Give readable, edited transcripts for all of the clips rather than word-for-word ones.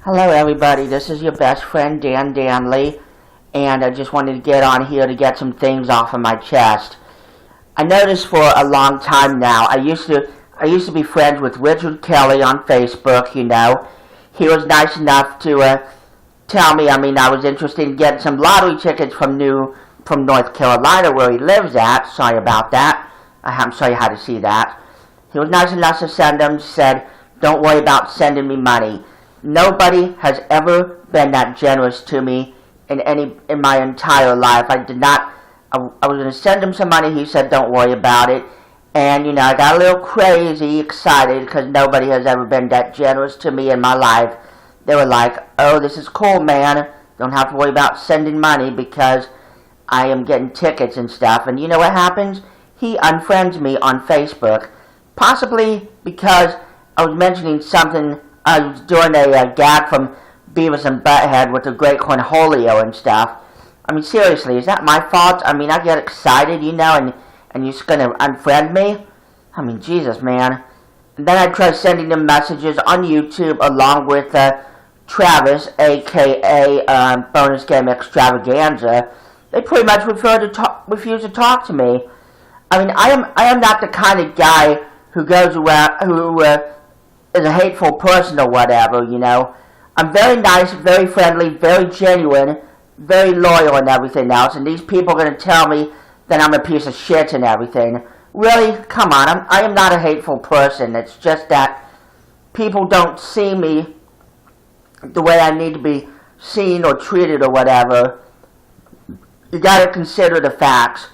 Hello everybody, this is your best friend Dan Danley, and I just wanted to get on here to get some things off of my chest. I noticed for a long time now, I used to be friends with Richard Kelly on Facebook, you know. He was nice enough to tell me, I was interested in getting some lottery tickets from North Carolina where he lives at. Sorry about that. I'm sorry you had to see that. He was nice enough to send them, said, don't worry about sending me money. Nobody has ever been that generous to me in my entire life. I was going to send him some money. He said, don't worry about it. And, I got a little crazy excited because nobody has ever been that generous to me in my life. They were like, oh, this is cool, man. Don't have to worry about sending money because I am getting tickets and stuff. And you know what happens? He unfriends me on Facebook, possibly because I was mentioning something. I was doing a gag from Beavis and Butthead with the Great Cornholio and stuff. Seriously, is that my fault? I get excited, and you're just going to unfriend me? Jesus, man. And then I tried sending them messages on YouTube along with Travis, a.k.a. Bonus Game Extravaganza. They pretty much refuse to talk to me. I am not the kind of guy who goes around, is a hateful person or whatever, I'm very nice, very friendly, very genuine, very loyal and everything else, and these people are going to tell me that I'm a piece of shit and everything. Really? Come on, I am not a hateful person. It's just that people don't see me the way I need to be seen or treated or whatever. You gotta consider the facts.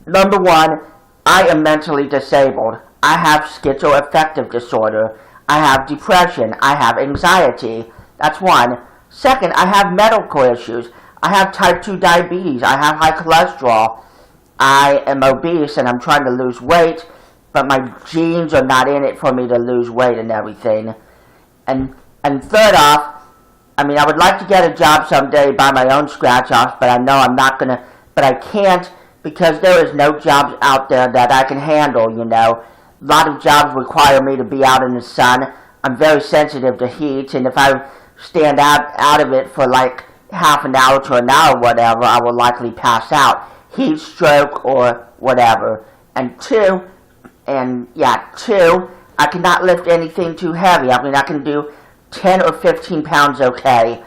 Number one, I am mentally disabled. I have schizoaffective disorder. I have depression. I have anxiety. That's one. Second, I have medical issues. I have type 2 diabetes. I have high cholesterol. I am obese and I'm trying to lose weight, but my genes are not in it for me to lose weight and everything. And third off, I would like to get a job someday by my own scratch-offs, but I know I'm not going to, but I can't because there is no jobs out there that I can handle, A lot of jobs require me to be out in the sun. I'm very sensitive to heat, and if I stand out of it for like half an hour to an hour, whatever, I will likely pass out. Heat stroke or whatever. And two, I cannot lift anything too heavy. I can do 10 or 15 pounds okay.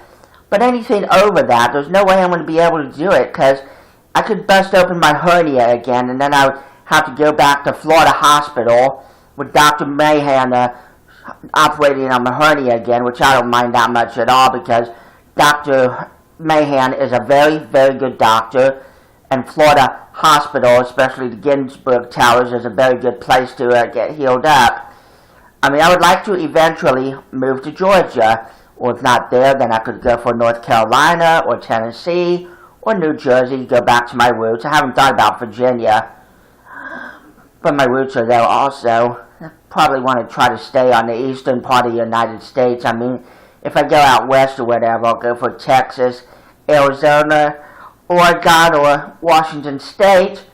But anything over that, there's no way I'm going to be able to do it because I could bust open my hernia again, and then I would have to go back to Florida Hospital with Dr. Mahan operating on my hernia again, which I don't mind that much at all because Dr. Mahan is a very, very good doctor, and Florida Hospital, especially the Ginsburg Towers, is a very good place to get healed up. I would like to eventually move to Georgia, or if not there, then I could go for North Carolina or Tennessee or New Jersey, go back to my roots. I haven't thought about Virginia, but my roots are there also. I probably want to try to stay on the eastern part of the United States. If I go out west or whatever, I'll go for Texas, Arizona, Oregon, or Washington State,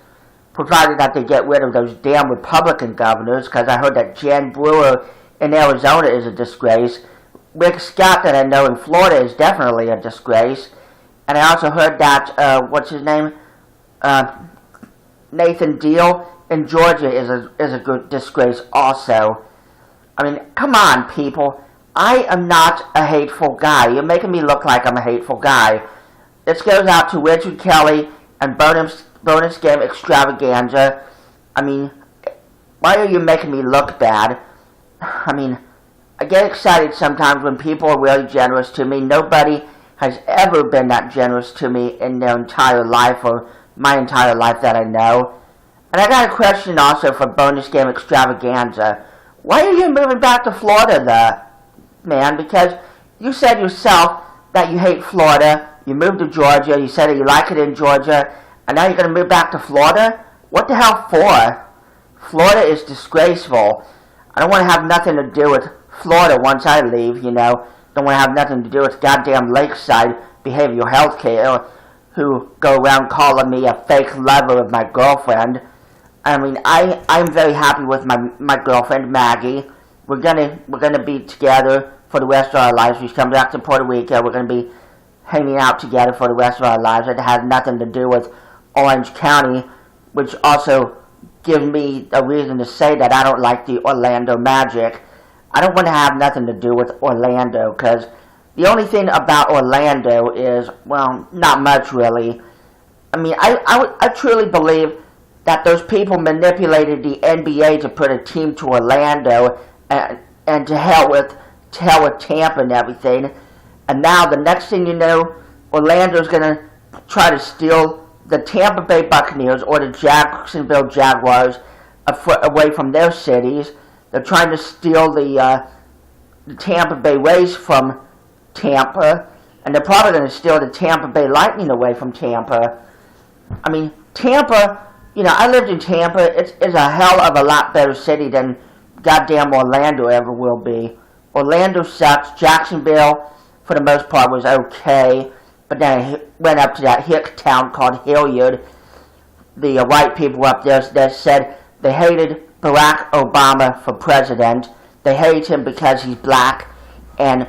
provided that they get rid of those damn Republican governors, because I heard that Jan Brewer in Arizona is a disgrace. Rick Scott that I know in Florida is definitely a disgrace. And I also heard that, what's his name? Nathan Deal in Georgia is a good disgrace also. Come on, people. I am not a hateful guy. You're making me look like I'm a hateful guy. This goes out to Richard Kelly and Bonus Game Extravaganza. Why are you making me look bad? I get excited sometimes when people are really generous to me. Nobody has ever been that generous to me in their entire life or my entire life that I know. And I got a question also for Bonus Game Extravaganza. Why are you moving back to Florida, man? Because you said yourself that you hate Florida. You moved to Georgia. You said that you like it in Georgia. And now you're going to move back to Florida? What the hell for? Florida is disgraceful. I don't want to have nothing to do with Florida once I leave, Don't want to have nothing to do with goddamn Lakeside Behavioral Health Care, who go around calling me a fake lover of my girlfriend. I'm very happy with my girlfriend Maggie. We're gonna be together for the rest of our lives. We come back to Puerto Rico. We're going to be hanging out together for the rest of our lives. It has nothing to do with Orange County, which also gives me a reason to say that I don't like the Orlando Magic. I don't want to have nothing to do with Orlando, because the only thing about Orlando is, well, not much really. I mean, I truly believe that those people manipulated the NBA to put a team to Orlando, and to hell with Tampa and everything. And now the next thing you know, Orlando's going to try to steal the Tampa Bay Buccaneers or the Jacksonville Jaguars away from their cities. They're trying to steal the Tampa Bay Rays from Tampa, and they're probably going to steal the Tampa Bay Lightning away from Tampa. I mean, Tampa, you know, I lived in Tampa. It's a hell of a lot better city than goddamn Orlando ever will be. Orlando sucks. Jacksonville, for the most part, was okay, but then I went up to that hick town called Hilliard. The white people up there that said they hated Barack Obama for president. They hate him because he's black, and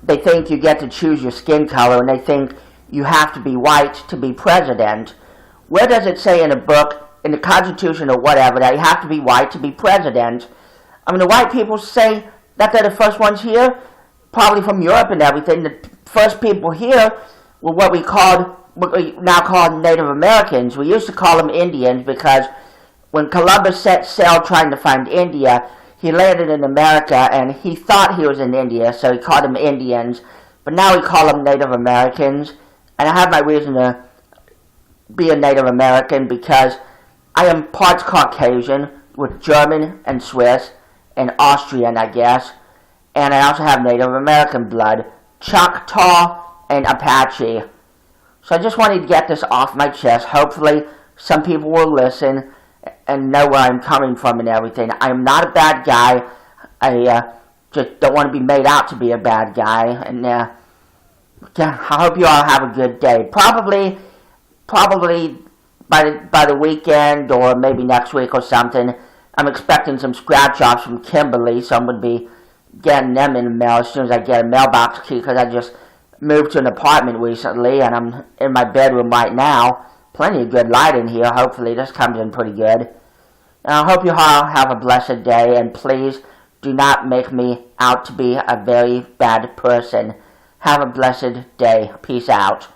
they think you get to choose your skin color, and they think you have to be white to be president. Where does it say in a book, in the Constitution or whatever, that you have to be white to be president? I mean, the white people say that they're the first ones here, probably from Europe and everything. The first people here were what we now call Native Americans. We used to call them Indians because when Columbus set sail trying to find India, he landed in America and he thought he was in India, so he called them Indians. But now we call them Native Americans, and I have my reason to be a Native American because I am parts Caucasian with German and Swiss and Austrian, I guess, and I also have Native American blood, Choctaw and Apache. So I just wanted to get this off my chest. Hopefully some people will listen and know where I'm coming from and everything. I'm not a bad guy. I just don't want to be made out to be a bad guy. And I hope you all have a good day. Probably by the weekend or maybe next week or something. I'm expecting some scratch-offs from Kimberly, so I'm going to be getting them in the mail as soon as I get a mailbox key, because I just moved to an apartment recently, and I'm in my bedroom right now. Plenty of good light in here. Hopefully this comes in pretty good. And I hope you all have a blessed day, and please do not make me out to be a very bad person. Have a blessed day. Peace out.